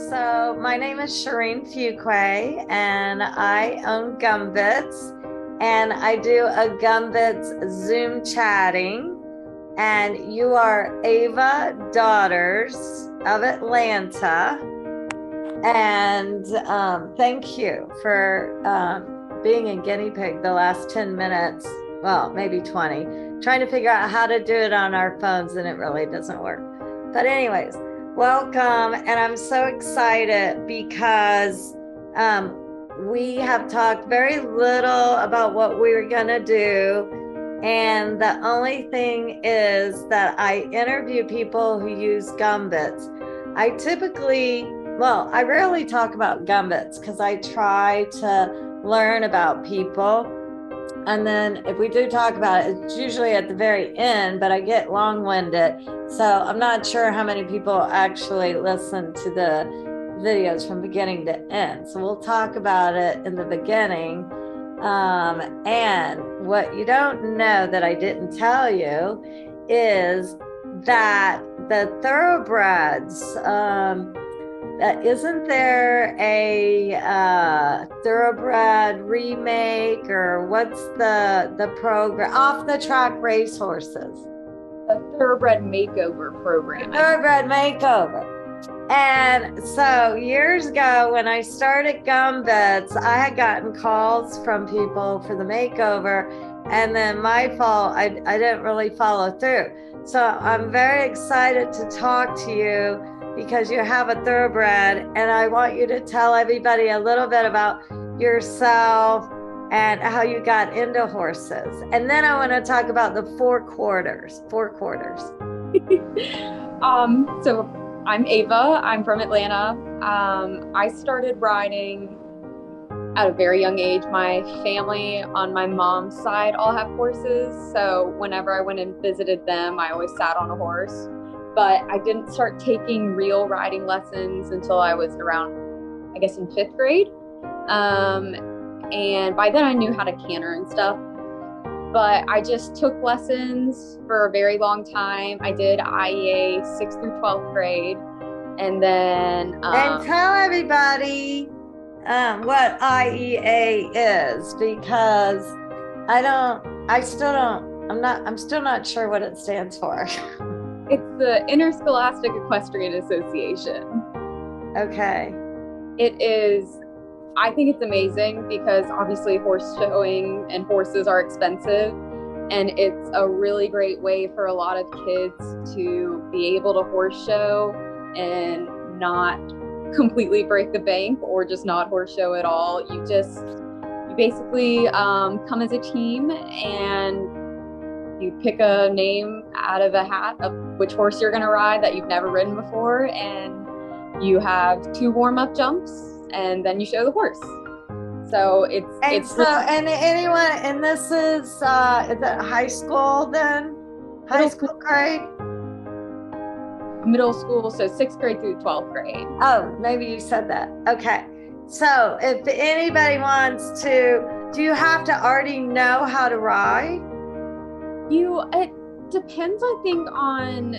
So my name is Shereen Fuqua, and I own GumBits, and I do a GumBits Zoom chatting. And you are Ava Daughters of Atlanta. And thank you for being a guinea pig the last 10 minutes, well, maybe 20, trying to figure out how to do it on our phones, and it really doesn't work. But anyways, welcome. And I'm so excited because we have talked very little about what we were going to do. And the only thing is that I interview people who use GumBits. I rarely talk about GumBits because I try to learn about people. And then if we do talk about it, it's usually at the very end, but I get long-winded. So I'm not sure how many people actually listen to the videos from beginning to end. So we'll talk about it in the beginning. And what you don't know that I didn't tell you is that the thoroughbreds, isn't there a thoroughbred remake, or what's the program? Off the track racehorses. A thoroughbred makeover program. Thoroughbred makeover. And so years ago, when I started GumBits, I had gotten calls from people for the makeover, and then my fault, I didn't really follow through. So I'm very excited to talk to you because you have a thoroughbred, and I want you to tell everybody a little bit about yourself and how you got into horses. And then I want to talk about the four quarters. So I'm Ava. I'm from Atlanta. I started riding at a very young age. My family on my mom's side all have horses. So whenever I went and visited them, I always sat on a horse. But I didn't start taking real riding lessons until I was around, I guess, in 5th grade. And by then I knew how to canter and stuff. But I just took lessons for a very long time. I did IEA 6th through 12th grade. And then... and tell everybody what IEA is, because I'm still not sure what it stands for. It's the Interscholastic Equestrian Association. Okay. It is, I think it's amazing because obviously horse showing and horses are expensive, and it's a really great way for a lot of kids to be able to horse show and not completely break the bank or just not horse show at all. You basically come as a team and you pick a name out of a hat of which horse you're going to ride that you've never ridden before, and you have 2 warm-up jumps, and then you show the horse. So and anyone, and this is it high school then? High school grade? Middle school, so 6th grade through 12th grade. Oh, maybe you said that. Okay. So if anybody wants to, do you have to already know how to ride? It depends, I think, on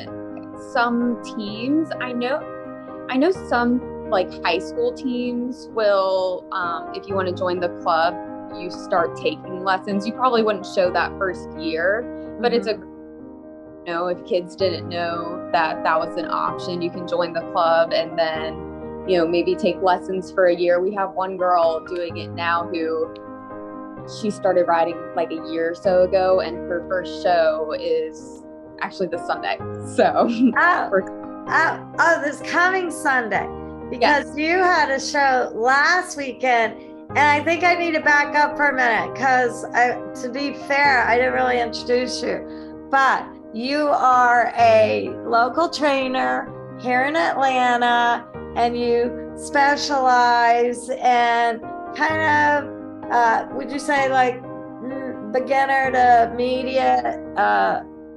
some teams. I know some like high school teams will, if you want to join the club, you start taking lessons. You probably wouldn't show that first year, but it's if kids didn't know that was an option, you can join the club and then, maybe take lessons for a year. We have one girl doing it now who she started riding like a year or so ago, and her first show is actually this Sunday. So this coming Sunday, because you had a show last weekend, and I think I need to back up for a minute because, to be fair, I didn't really introduce you, but you are a local trainer here in Atlanta, and you specialize in kind of would you say like beginner to mediate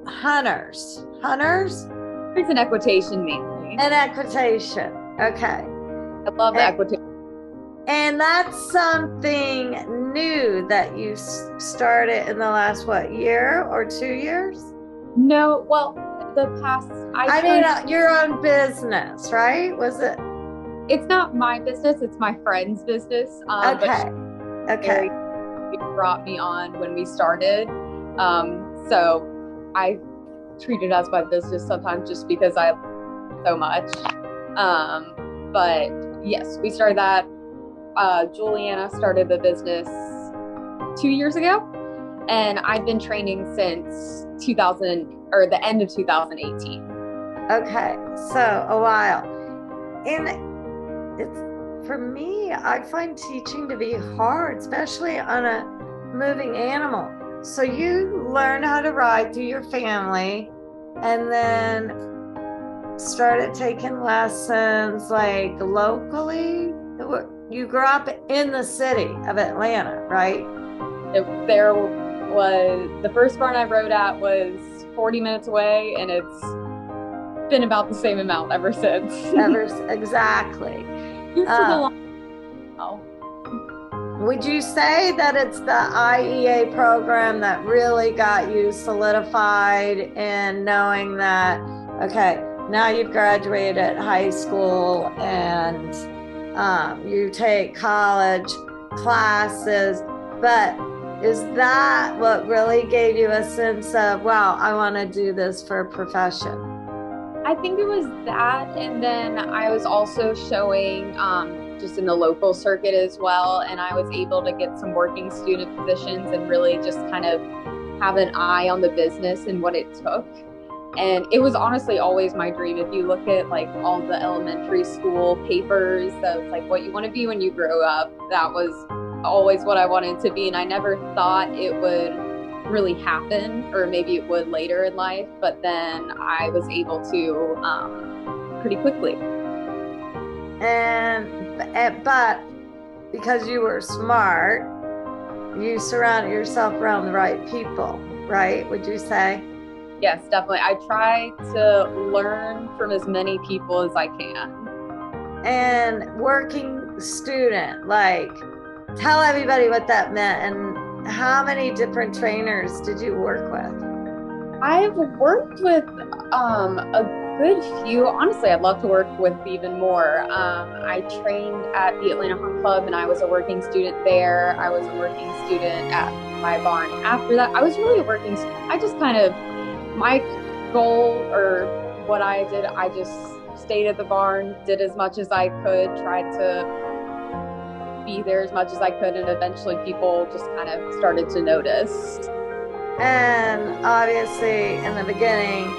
hunters? It's an equitation mainly. An equitation. Okay. I love equitation. And that's something new that you started in the last, year or 2 years? No, well, the past... I mean, your own business, right? Was it? It's not my business, it's my friend's business. Okay. Okay. She brought me on when we started. So I treat it as my business sometimes just because I love it so much. But yes, we started that. Juliana started the business 2 years ago, and I've been training since the end of 2018. Okay, so a while. And it's, for me, I find teaching to be hard, especially on a moving animal. So you learn how to ride through your family and then started taking lessons like locally. You grew up in the city of Atlanta, right? The first barn I rode at was 40 minutes away, and it's been about the same amount ever since. Exactly. Oh. Would you say that it's the IEA program that really got you solidified in knowing that, okay, now you've graduated high school and you take college classes, but is that what really gave you a sense of, wow, I want to do this for a profession? I think it was that, and then I was also showing just in the local circuit as well, and I was able to get some working student positions and really just kind of have an eye on the business and what it took. And it was honestly always my dream. If you look at like all the elementary school papers of like what you want to be when you grow up, that was always what I wanted to be. And I never thought it would really happen, or maybe it would later in life, but then I was able to pretty quickly. But because you were smart, you surrounded yourself around the right people, right? Would you say? Yes, definitely. I try to learn from as many people as I can. And working student, like, tell everybody what that meant and how many different trainers did you work with? I've worked with a good few. Honestly, I'd love to work with even more. I trained at the Atlanta Hunt Club, and I was a working student there. I was a working student at my barn. After that, I was really a working student. I just kind of, my goal or what I did, I just stayed at the barn, did as much as I could, tried to be there as much as I could, and eventually people just kind of started to notice. And obviously in the beginning,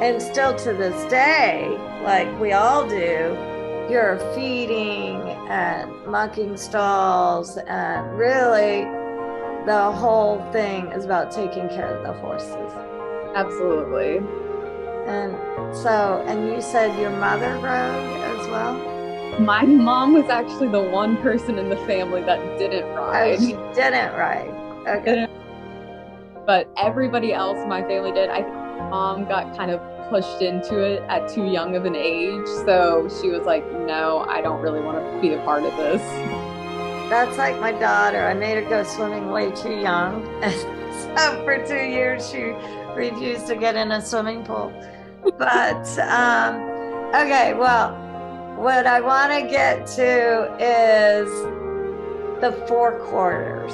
and still to this day, like we all do, you're feeding and mucking stalls, and really the whole thing is about taking care of the horses. Absolutely. And you said your mother rode as well? My mom was actually the one person in the family that didn't ride. Oh, she didn't ride. Okay. But everybody else in my family did. I think mom got kind of pushed into it at too young of an age. So she was like, no, I don't really want to be a part of this. That's like my daughter. I made her go swimming way too young. So for 2 years, she refused to get in a swimming pool. But, okay, well, what I want to get to is the 4 quarters.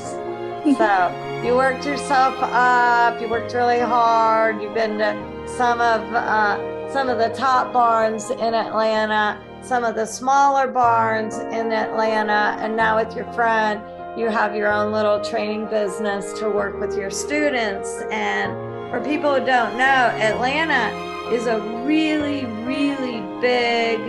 So you worked yourself up, you worked really hard, you've been to some of the top barns in Atlanta, some of the smaller barns in Atlanta, and now with your friend, you have your own little training business to work with your students. And for people who don't know, Atlanta is a really, really big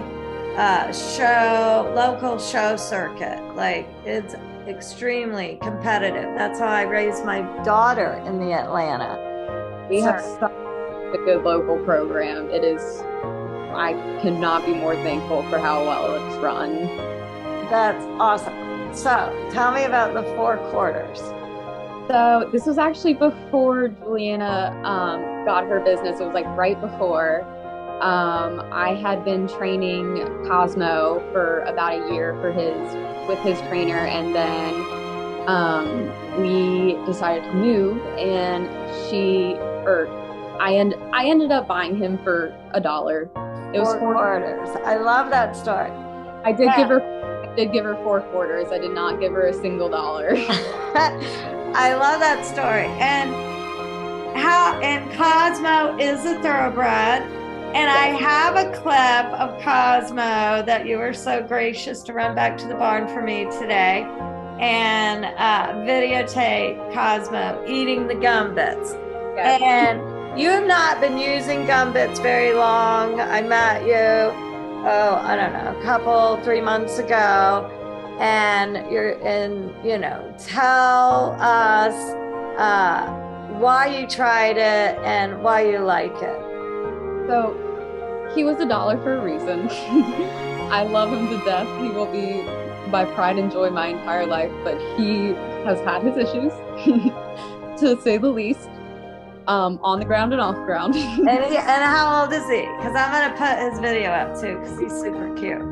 local show circuit. Like, it's extremely competitive. That's how I raised my daughter in the Atlanta. We have such a good local program. It is, I cannot be more thankful for how well it's run. That's awesome. So tell me about the 4 quarters. So this was actually before Juliana got her business. It was like right before. I had been training Cosmo for about a year with his trainer, and then we decided to move, and I ended up buying him for $1. It was 4 quarters. I love that story. I did give her 4 quarters. I did not give her a single dollar. I love that story. And Cosmo is a thoroughbred. And I have a clip of Cosmo that you were so gracious to run back to the barn for me today and videotape Cosmo eating the GumBits. Yes. And you have not been using GumBits very long. I met you, I don't know, 3 months ago. And tell us why you tried it and why you like it. So he was $1 for a reason. I love him to death. He will be my pride and joy my entire life, but he has had his issues, to say the least, on the ground and off ground. and how old is he? Because I'm going to put his video up too, because he's super cute.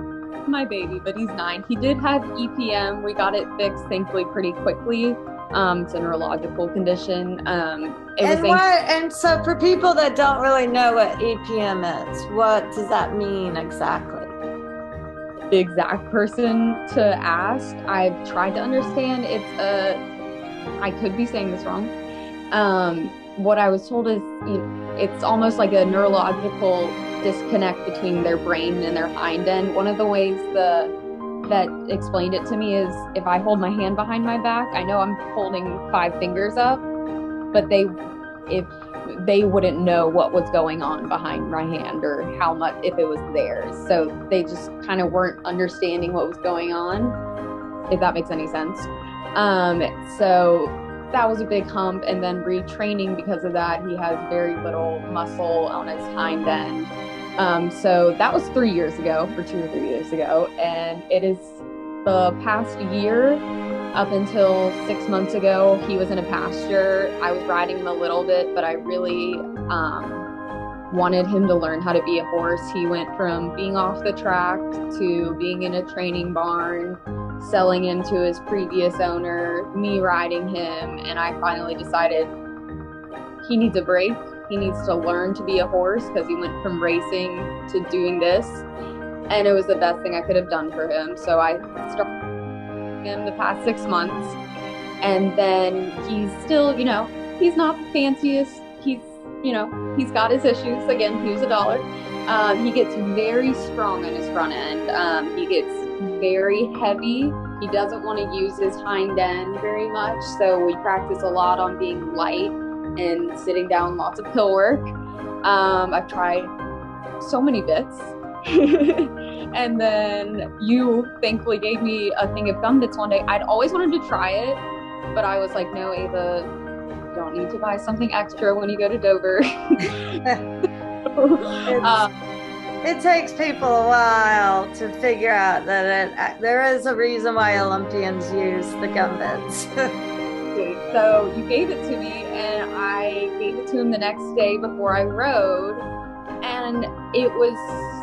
My baby, but he's 9. He did have EPM. We got it fixed, thankfully, pretty quickly. It's a neurological condition. And so for people that don't really know what EPM is, what does that mean exactly? The exact person to ask. I've tried to understand. I could be saying this wrong. What I was told is it's almost like a neurological disconnect between their brain and their hind end. One of the ways that explained it to me is if I hold my hand behind my back, I know I'm holding 5 fingers up, but if they wouldn't know what was going on behind my hand or how much, if it was theirs. So they just kind of weren't understanding what was going on, if that makes any sense. So that was a big hump. And then retraining because of that, he has very little muscle on his hind end. So that was 3 years ago, or 2 or 3 years ago. And it is the past year up until 6 months ago, he was in a pasture. I was riding him a little bit, but I really wanted him to learn how to be a horse. He went from being off the track to being in a training barn, selling him to his previous owner, me riding him, and I finally decided he needs a break. He needs to learn to be a horse because he went from racing to doing this, and it was the best thing I could have done for him. So I started him the past 6 months, and then he's still, he's not the fanciest. He's got his issues. Again, he was $1. He gets very strong on his front end. He gets very heavy. He doesn't want to use his hind end very much, so we practice a lot on being light and sitting down, lots of pill work. I've tried so many bits. And then you thankfully gave me a thing of GumBits one day. I'd always wanted to try it, but I was like, no, Ava, you don't need to buy something extra when you go to Dover. It takes people a while to figure out that there is a reason why Olympians use the GumBits. So you gave it to me, and I gave it to him the next day before I rode, and it was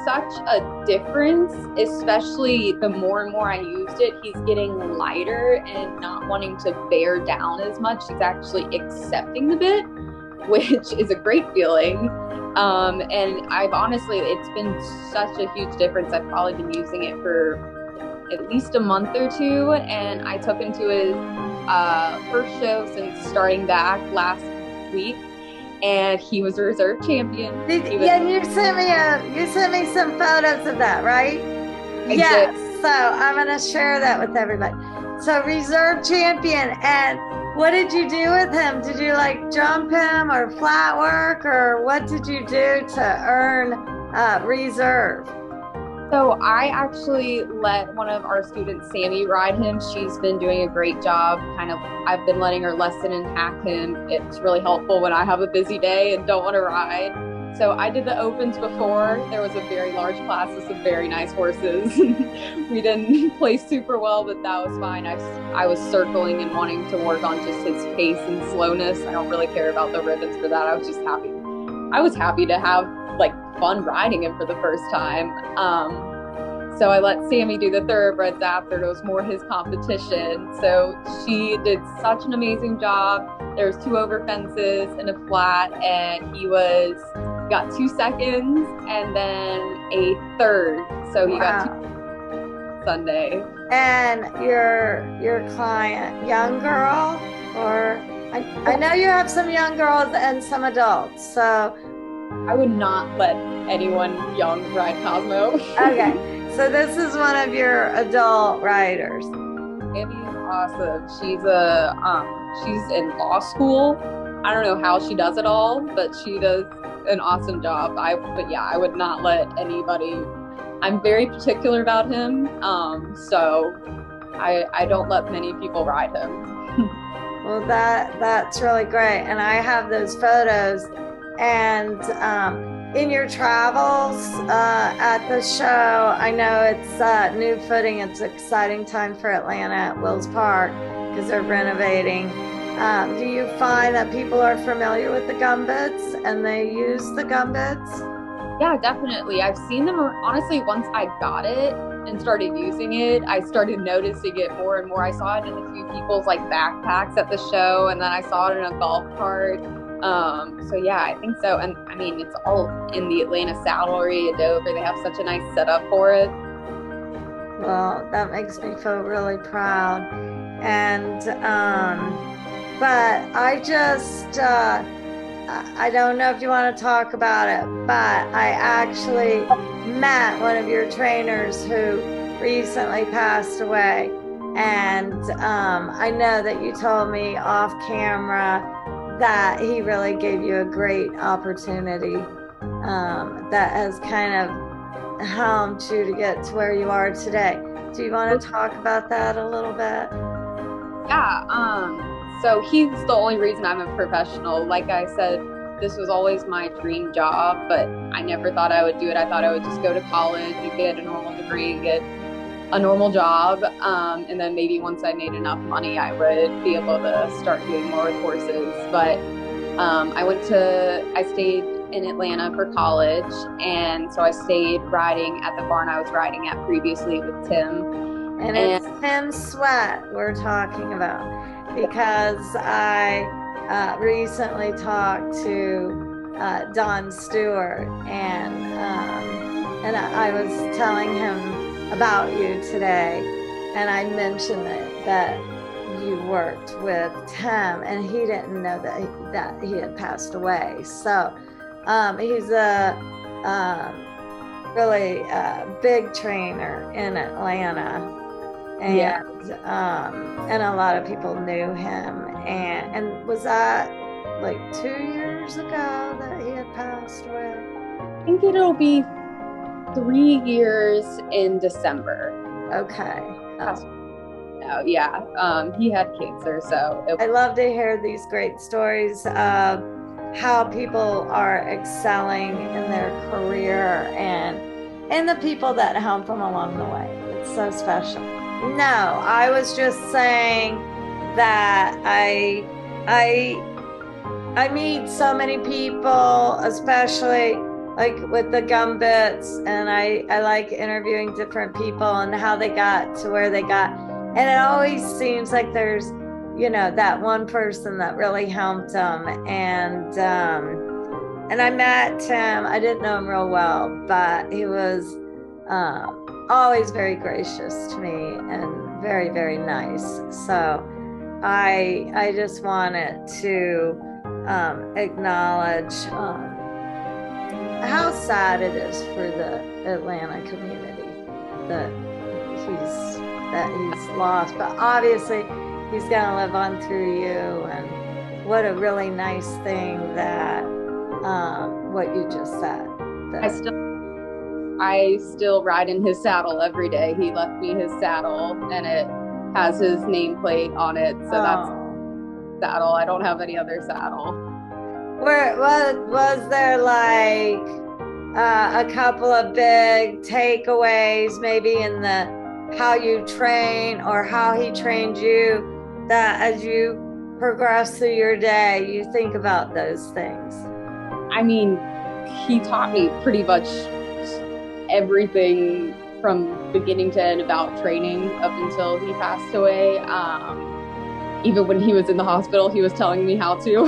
such a difference, especially the more and more I used it. He's getting lighter and not wanting to bear down as much. He's actually accepting the bit, which is a great feeling. And I've honestly, it's been such a huge difference. I've probably been using it for at least a month or 2, and I took him to his first show since starting back last week, and he was a reserve champion. You sent me some photos of that, right? Yes. So I'm going to share that with everybody. So reserve champion, and what did you do with him? Did you jump him or flat work, or what did you do to earn reserve? So I actually let one of our students, Sammy, ride him. She's been doing a great job. I've been letting her lesson and hack him. It's really helpful when I have a busy day and don't want to ride. So I did the opens before. There was a very large class with some very nice horses. We didn't play super well, but that was fine. I was circling and wanting to work on just his pace and slowness. I don't really care about the ribbons for that. I was just happy. I was happy to have fun riding him for the first time. So I let Sammy do the thoroughbreds after. It was more his competition. So she did such an amazing job. There was 2 over fences and a flat, and he got 2 seconds and then a third. So he got 2. Sunday. And your client, young girl, or I know you have some young girls and some adults, so I would not let anyone young ride Cosmo. Okay, so this is one of your adult riders. Andy is awesome. She's in law school. I don't know how she does it all, but she does an awesome job. I would not let anybody. I'm very particular about him, so I don't let many people ride him. Well, that's really great, and I have those photos. And in your travels at the show, I know it's new footing. It's an exciting time for Atlanta at Wills Park because they're renovating. Do you find that people are familiar with the GumBits and they use the GumBits? Yeah, definitely. I've seen them, honestly, once I got it and started using it, I started noticing it more and more. I saw it in a few people's like backpacks at the show, and then I saw it in a golf cart. So yeah, I think so. And I mean, it's all in the Atlanta saddlery at Dover. They have such a nice setup for it. Well, that makes me feel really proud. And, but I just, I don't know if you want to talk about it, but I actually met one of your trainers who recently passed away. And I know that you told me off camera that he really gave you a great opportunity that has kind of helped you to get to where you are today. Do you want to talk about that a little bit? Yeah, so he's the only reason I'm a professional. Like I said, this was always my dream job, but I never thought I would do it. I thought I would just go to college and get a normal degree and get a normal job, and then maybe once I made enough money I would be able to start doing more with horses. But I stayed in Atlanta for college, and so I stayed riding at the barn I was riding at previously with Tim. And it's Tim Sweat we're talking about, because I recently talked to Don Stewart, and I was telling him about you today, and I mentioned that you worked with Tim, and he didn't know that he had passed away. So he's a really big trainer in Atlanta, and a lot of people knew him. And was that like 2 years ago that he had passed away? I think it'll be 3 years in December. Okay. Oh, yeah. He had cancer, so I love to hear these great stories of how people are excelling in their career and the people that help them along the way. It's so special. No, I was just saying that I meet so many people, especially like with the GumBits, and I like interviewing different people and how they got to where they got. And it always seems like there's, that one person that really helped them. And I met Tim. I didn't know him real well, but he was always very gracious to me and very, very nice. So I just wanted to acknowledge how sad it is for the Atlanta community that he's lost, but obviously he's gonna live on through you. And what a really nice thing that what you just said. I still ride in his saddle every day. He left me his saddle, and it has his nameplate on it, so that's saddle. I don't have any other saddle. Was there like a couple of big takeaways maybe in the how you train or how he trained you, that as you progress through your day you think about those things? I mean, he taught me pretty much everything from beginning to end about training up until he passed away. Even when he was in the hospital, he was telling me how to.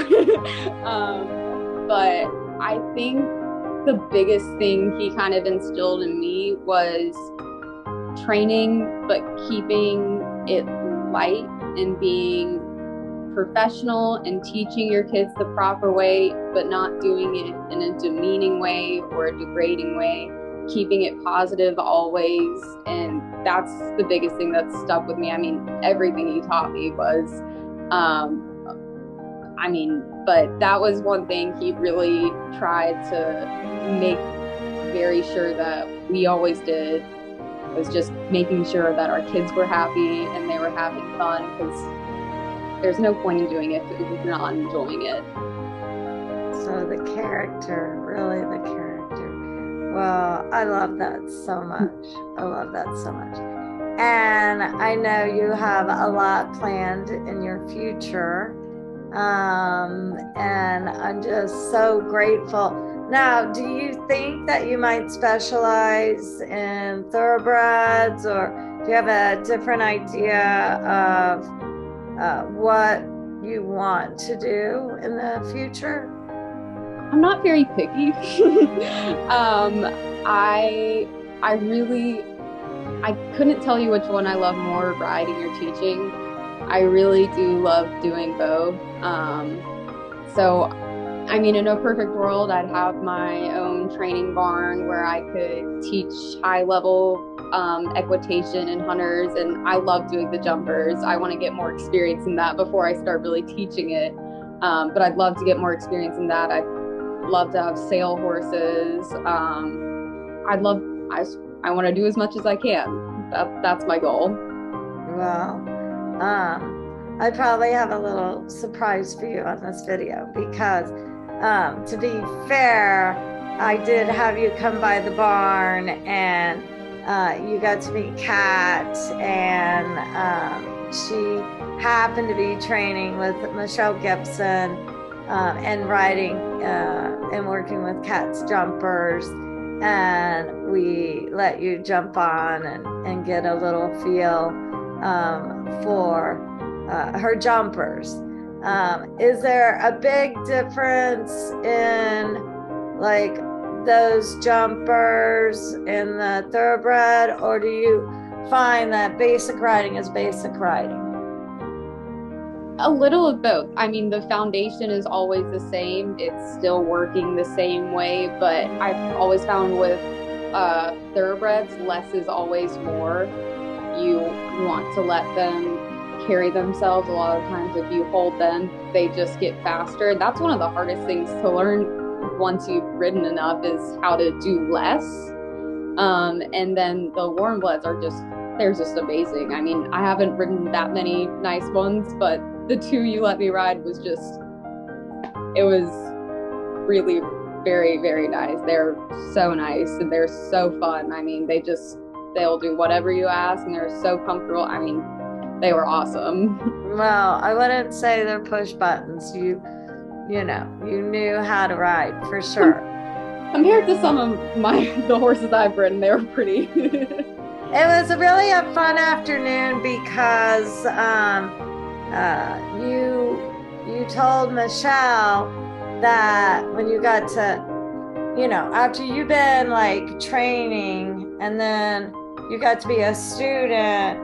But I think the biggest thing he kind of instilled in me was training, but keeping it light and being professional and teaching your kids the proper way, but not doing it in a demeaning way or a degrading way, keeping it positive always. And that's the biggest thing that stuck with me. I mean, everything he taught me was, but that was one thing he really tried to make very sure that we always did, was just making sure that our kids were happy and they were having fun, because there's no point in doing it if you're not enjoying it. So the character, really the character. Well, I love that so much. I love that so much. And I know you have a lot planned in your future. And I'm just so grateful. Now, do you think that you might specialize in thoroughbreds, or do you have a different idea of what you want to do in the future? I'm not very picky. I couldn't tell you which one I love more, riding or teaching. I really do love doing both. So, I mean, in a perfect world, I'd have my own training barn where I could teach high-level equitation and hunters, and I love doing the jumpers. I want to get more experience in that before I start really teaching it. But I'd love to get more experience in that. I'd love to have sale horses. I want to do as much as I can. That's my goal. Well, I probably have a little surprise for you on this video, because to be fair, I did have you come by the barn, and you got to meet Kat, and she happened to be training with Michelle Gibson and riding and working with Kat's jumpers, and we let you jump on and get a little feel for her jumpers. Is there a big difference in like those jumpers in the thoroughbred, or do you find that basic riding is basic riding? A little of both. I mean, the foundation is always the same. It's still working the same way, but I've always found with thoroughbreds, less is always more. You want to let them carry themselves. A lot of times if you hold them, they just get faster. That's one of the hardest things to learn once you've ridden enough, is how to do less. And then the warm bloods are they're just amazing. I mean, I haven't ridden that many nice ones, but the two you let me ride it was really very, very nice. They're so nice and they're so fun. I mean, they'll do whatever you ask, and they're so comfortable. I mean, they were awesome. Well, I wouldn't say they're push buttons. You knew how to ride for sure. Compared to some of the horses I've ridden, they were pretty. It was really a fun afternoon because you told Michelle that when you got to, after you've been like training, and then you got to be a student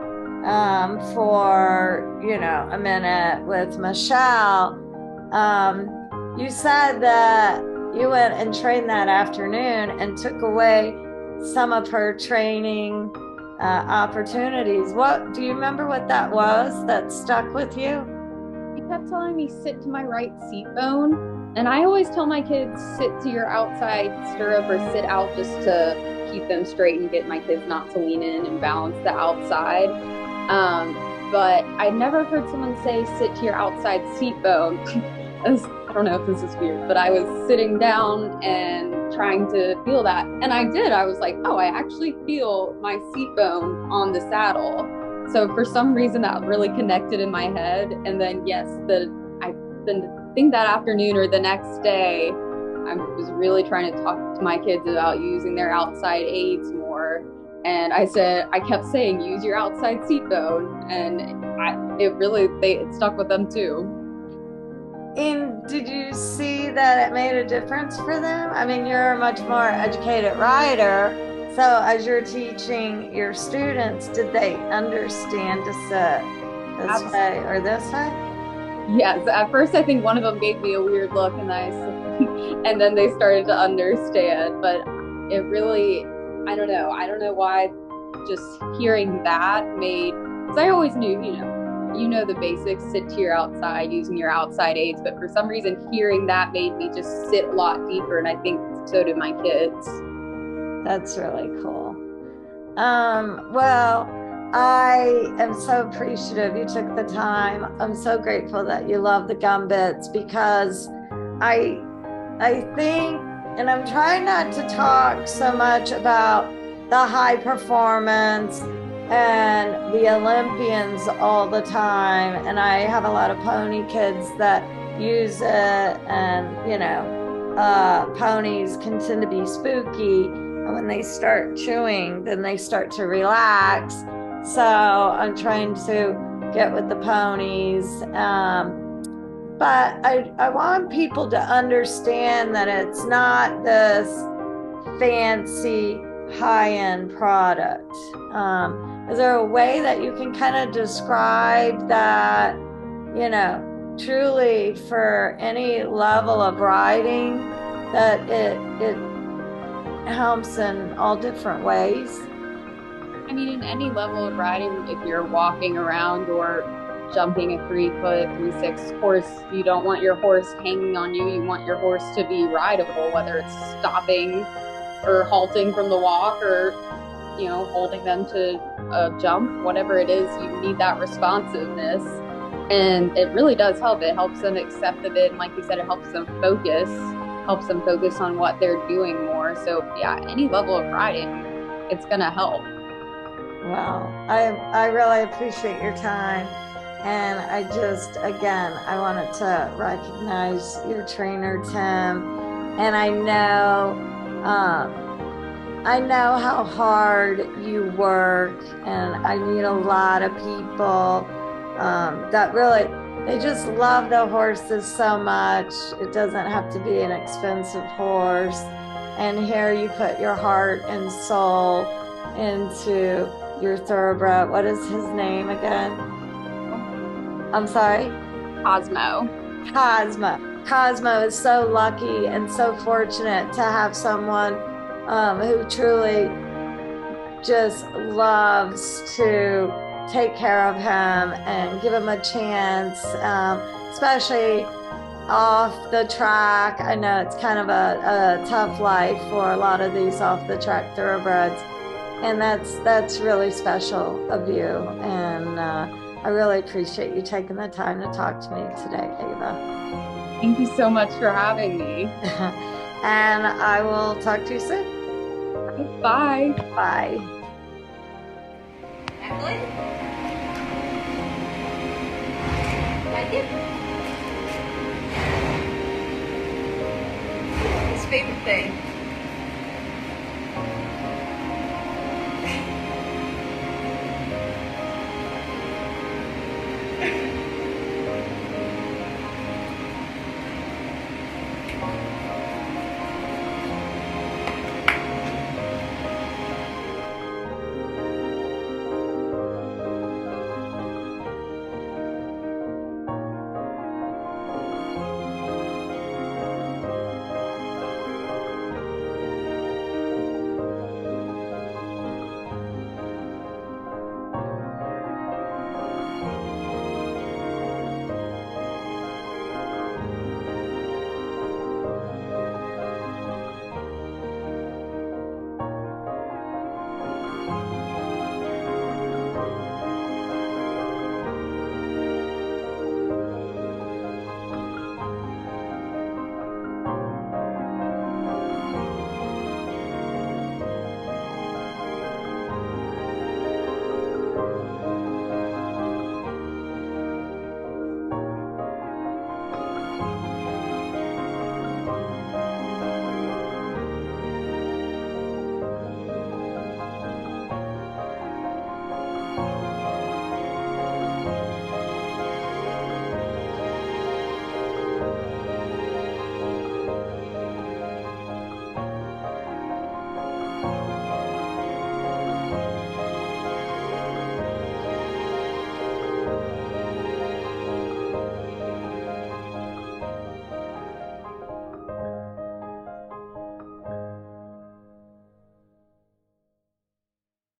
for a minute with Michelle, you said that you went and trained that afternoon and took away some of her training opportunities. What do you remember what that was that stuck with you? He kept telling me sit to my right seat bone, and I always tell my kids sit to your outside stirrup or sit out, just to keep them straight and get my kids not to lean in and balance the outside. But I never heard someone say sit to your outside seat bone. I don't know if this is weird, but I was sitting down and trying to feel that. And I did. I was like, oh, I actually feel my seat bone on the saddle. So for some reason that really connected in my head. And then, yes, I think that afternoon or the next day, I was really trying to talk to my kids about using their outside aids more. And I kept saying, use your outside seat bone. And it stuck with them too. And did you see that it made a difference for them? I mean, you're a much more educated rider, So as you're teaching your students, did they understand to sit this way or this way? Yes. At first, I think one of them gave me a weird look, and and then they started to understand. But it really, I don't know. I don't know why. Just hearing that made, because I always knew, you know the basics, sit to your outside using your outside aids. But for some reason, hearing that made me just sit a lot deeper, and I think so did my kids. That's really cool. Well, I am so appreciative you took the time. I'm so grateful that you love the GumBits, because I think, and I'm trying not to talk so much about the high performance and the Olympians all the time. And I have a lot of pony kids that use it, and ponies can tend to be spooky. And when they start chewing, then they start to relax. So I'm trying to get with the ponies. But I want people to understand that it's not this fancy high-end product. Is there a way that you can kind of describe that, truly for any level of riding, that it helps in all different ways? I mean, in any level of riding, if you're walking around or jumping a 3-foot, 3/6 horse, you don't want your horse hanging on you. You want your horse to be rideable, whether it's stopping or halting from the walk, or holding them to a jump, whatever it is. You need that responsiveness, and it really does help. It helps them accept of it, and like you said, it helps them focus on what they're doing more. So yeah, any level of riding, it's gonna help. Well, I really appreciate your time. And I wanted to recognize your trainer, Tim. And I know how hard you work, and I meet a lot of people that really, they just love the horses so much. It doesn't have to be an expensive horse. And here you put your heart and soul into your thoroughbred. What is his name again? I'm sorry? Cosmo. Cosmo is so lucky and so fortunate to have someone who truly just loves to take care of him and give him a chance, especially off the track. I know it's kind of a tough life for a lot of these off the track thoroughbreds, and that's really special of you. And I really appreciate you taking the time to talk to me today, Ava. Thank you so much for having me. And I will talk to you soon. Bye. Bye. Jacqueline? Matthew? His favorite thing.